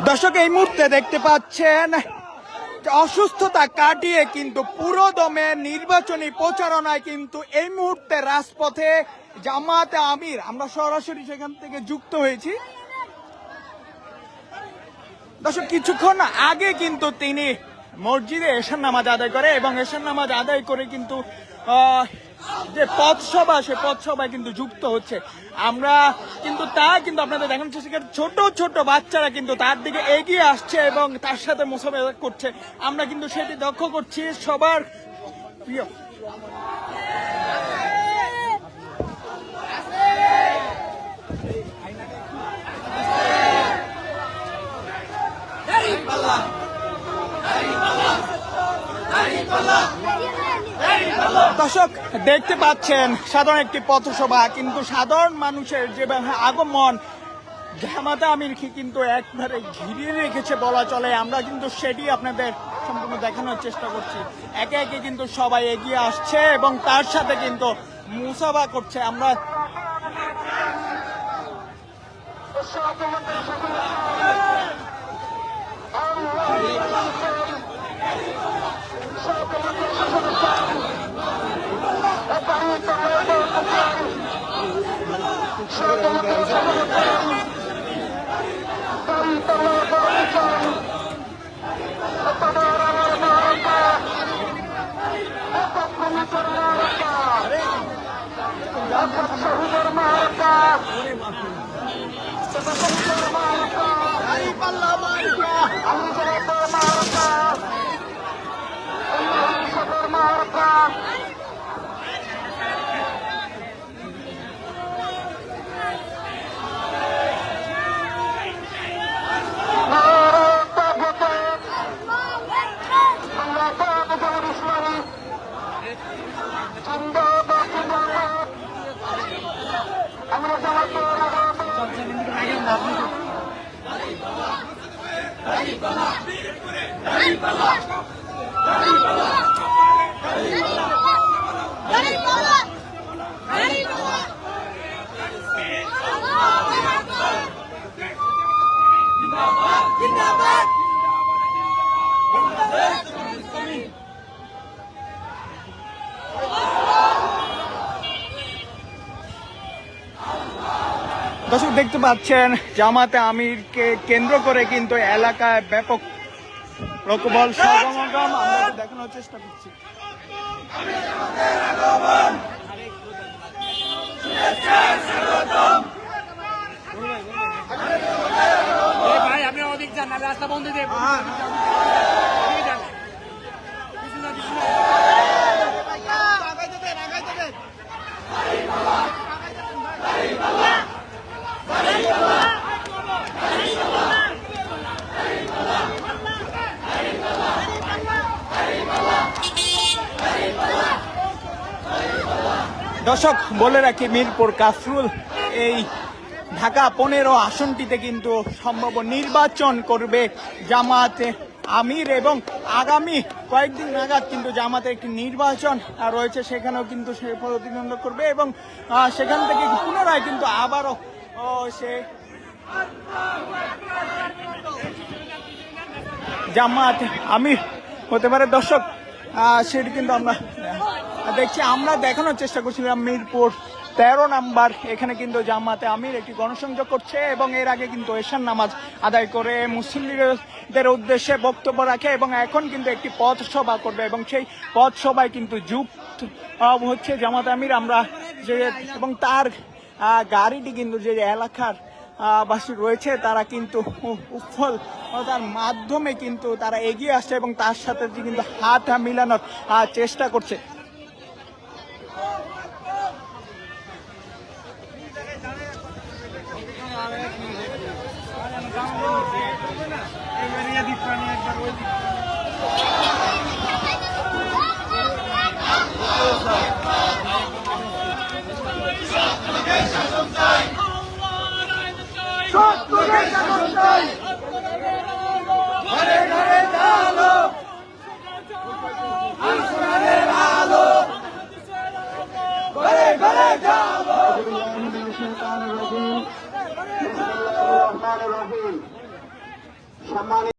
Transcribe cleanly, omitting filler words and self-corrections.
দর্শক এই মুহূর্তে দেখতে পাচ্ছেন অসুস্থতা কাটিয়ে কিন্তু পুরো দমে নির্বাচনী প্রচারণায় কিন্তু এই মুহূর্তে রাজপথে জামায়াতে আমির। আমরা সরাসরি সেখান থেকে যুক্ত হয়েছি। দর্শক কিছুক্ষণ আগে কিন্তু তিনি মসজিদে এশার নামাজ আদায় করে এবং এশার নামাজ আদায় করে কিন্তু যে পথসভা সে পথসভায় কিন্তু যুক্ত হচ্ছে। আমরা কিন্তু আপনাদের দেখানোর চেষ্টা করি, ছোট ছোট বাচ্চারা কিন্তু তার দিকে এগিয়ে আসছে এবং তার সাথে মোসাফেরা করছে। আমরা কিন্তু সেটি লক্ষ্য করছি। সবার প্রিয় দর্শক দেখতে পাচ্ছেন সাধারণ একটি পথসভা, কিন্তু সাধারণ মানুষের যে আগমন জামায়াতে আমিরকে কিন্তু একবারে ঘিরে রেখেছে বলা চলে। আমরা কিন্তু সেটি আপনাদের সম্পূর্ণ দেখানোর চেষ্টা করছি। একে একে কিন্তু সবাই এগিয়ে আসছে এবং তার সাথে কিন্তু মুসাফা করছে। আমরা দর্শক দেখতে পাচ্ছেন জামায়াতে আমিরকে কেন্দ্র করে কিন্তু এলাকায় ব্যাপক লোকবল সমাগম আমরা দেখানোর চেষ্টা করছি। ভাই আপনি অধিক যান, রাস্তা বন্ধ দিয়ে দর্শক বলে রাখি, মিরপুর কাফরুল এই ঢাকা 15 আসনটিতে কিন্তু সম্ভব নির্বাচন করবে জামায়াতে আমির এবং আগামী কয়েকদিন নাগাদ কিন্তু জামাতে একটি নির্বাচন রয়েছে, সেখানেও কিন্তু সে প্রতিদ্বন্দ্বিতা করবে এবং সেখান থেকে পুনরায় কিন্তু আবারও সে জামায়াতে আমির হতে পারে। দর্শক সেটি কিন্তু আমরা দেখছি। আমরা দেখানোর চেষ্টা করছিলাম মিরপুর 13 নাম্বার, এখানে কিন্তু জামায়াতে আমির একটি গণসংযোগ করছে এবং এর আগে কিন্তু এশার নামাজ আদায় করে মুসলিম লীগের উদ্দেশ্যে বক্তব্য রাখে এবং এখন কিন্তু একটি পথসভা করবে এবং সেই পথসভায় কিন্তু যুক্ত হচ্ছে জামায়াতে আমির। আমরা যে এবং তার গাড়িটি কিন্তু যে এলাকার বাসী রয়েছে তারা কিন্তু উৎফল তার মাধ্যমে কিন্তু তারা এগিয়ে আসছে এবং তার সাথে কিন্তু হাত মিলানোর চেষ্টা করছে। সম্মানিত